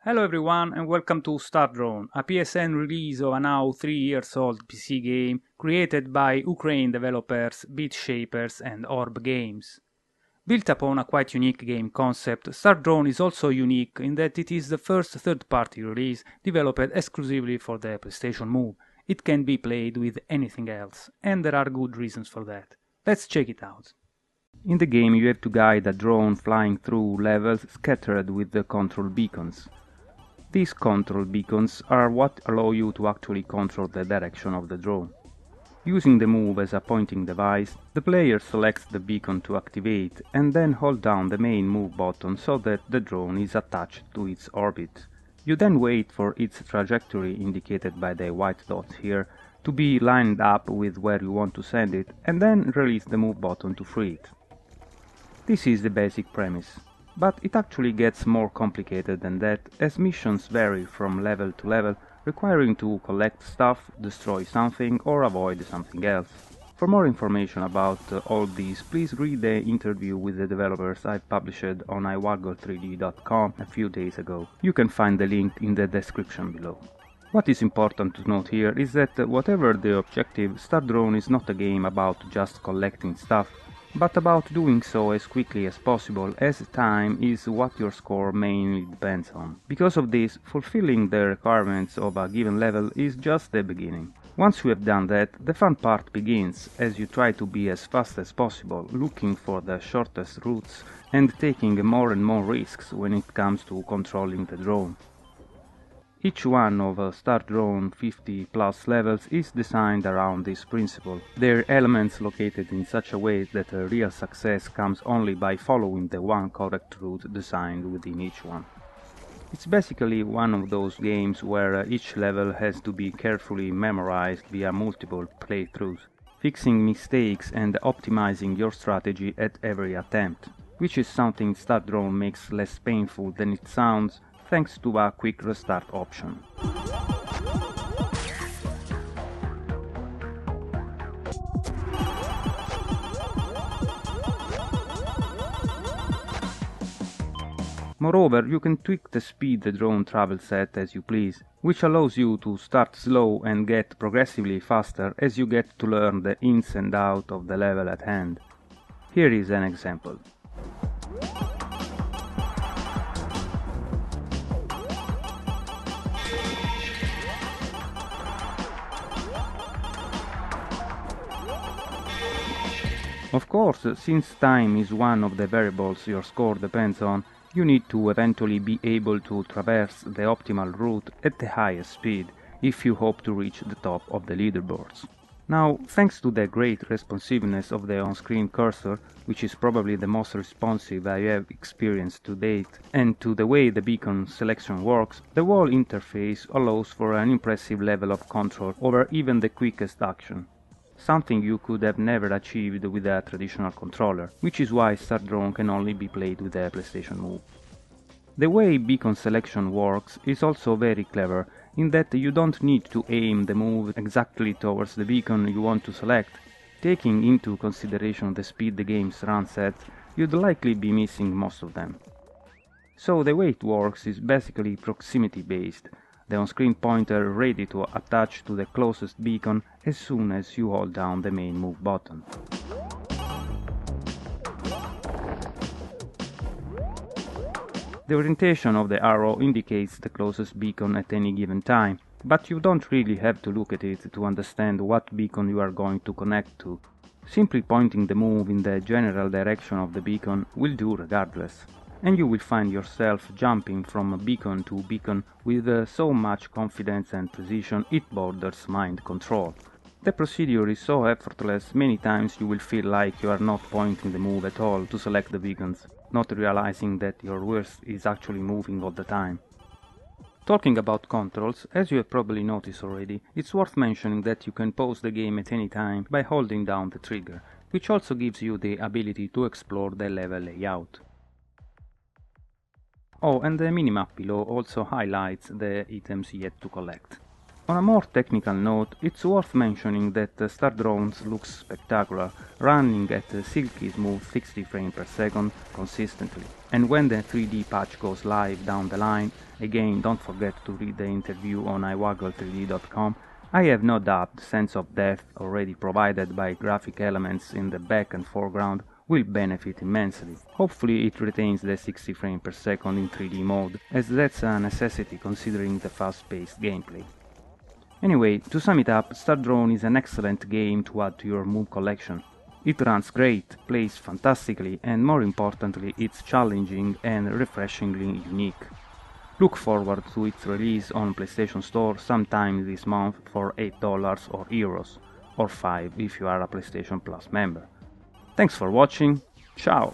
Hello everyone and welcome to StarDrone, a PSN release of a now 3 years old PC game created by Ukraine developers Beatshapers and Orb Games. Built upon a quite unique game concept, StarDrone is also unique in that it is the first third-party release developed exclusively for the PlayStation Move. It can be played with anything else, and there are good reasons for that. Let's check it out. In the game you have to guide a drone flying through levels scattered with the control beacons. These control beacons are what allow you to actually control the direction of the drone. Using the move as a pointing device, the player selects the beacon to activate and then hold down the main move button so that the drone is attached to its orbit. You then wait for its trajectory, indicated by the white dots here, to be lined up with where you want to send it, and then release the move button to free it. This is the basic premise. But it actually gets more complicated than that, as missions vary from level to level, requiring to collect stuff, destroy something or avoid something else. For more information about all these, please read the interview with the developers I published on iWatch3d.com a few days ago. You can find the link in the description below. What is important to note here is that whatever the objective, StarDrone is not a game about just collecting stuff, but about doing so as quickly as possible, as time is what your score mainly depends on. Because of this, fulfilling the requirements of a given level is just the beginning. Once you have done that, the fun part begins, as you try to be as fast as possible, looking for the shortest routes and taking more and more risks when it comes to controlling the drone. Each one of StarDrone 50+ levels is designed around this principle. Their elements located in such a way that a real success comes only by following the one correct route designed within each one. It's basically one of those games where each level has to be carefully memorized via multiple playthroughs, fixing mistakes and optimizing your strategy at every attempt, which is something StarDrone makes less painful than it sounds, thanks to a quick restart option. Moreover, you can tweak the speed the drone travels at as you please, which allows you to start slow and get progressively faster as you get to learn the ins and outs of the level at hand. Here is an example. Of course, since time is one of the variables your score depends on, you need to eventually be able to traverse the optimal route at the highest speed if you hope to reach the top of the leaderboards. Now, thanks to the great responsiveness of the on-screen cursor, which is probably the most responsive I have experienced to date, and to the way the beacon selection works, the whole interface allows for an impressive level of control over even the quickest action. Something you could have never achieved with a traditional controller, which is why StarDrone can only be played with a PlayStation Move. The way beacon selection works is also very clever, in that you don't need to aim the move exactly towards the beacon you want to select. Taking into consideration the speed the game runs at, you'd likely be missing most of them. So the way it works is basically proximity based, the on-screen pointer ready to attach to the closest beacon as soon as you hold down the main move button. The orientation of the arrow indicates the closest beacon at any given time, but you don't really have to look at it to understand what beacon you are going to connect to. Simply pointing the move in the general direction of the beacon will do regardless, and you will find yourself jumping from beacon to beacon with so much confidence and precision it borders mind control. The procedure is so effortless, many times you will feel like you are not pointing the move at all to select the beacons, not realizing that your wrist is actually moving all the time. Talking about controls, as you have probably noticed already, it's worth mentioning that you can pause the game at any time by holding down the trigger, which also gives you the ability to explore the level layout. Oh, and the minimap below also highlights the items yet to collect. On a more technical note, it's worth mentioning that StarDrone looks spectacular, running at a silky smooth 60 frames per second consistently. And when the 3D patch goes live down the line, again don't forget to read the interview on iWaggle3D.com, I have no doubt the sense of depth already provided by graphic elements in the back and foreground will benefit immensely. Hopefully it retains the 60 frames per second in 3D mode, as that's a necessity considering the fast-paced gameplay. Anyway, to sum it up, StarDrone is an excellent game to add to your move collection. It runs great, plays fantastically, and more importantly, it's challenging and refreshingly unique. Look forward to its release on PlayStation Store sometime this month for $8 or euros, or 5 if you are a PlayStation Plus member. Thanks for watching, ciao!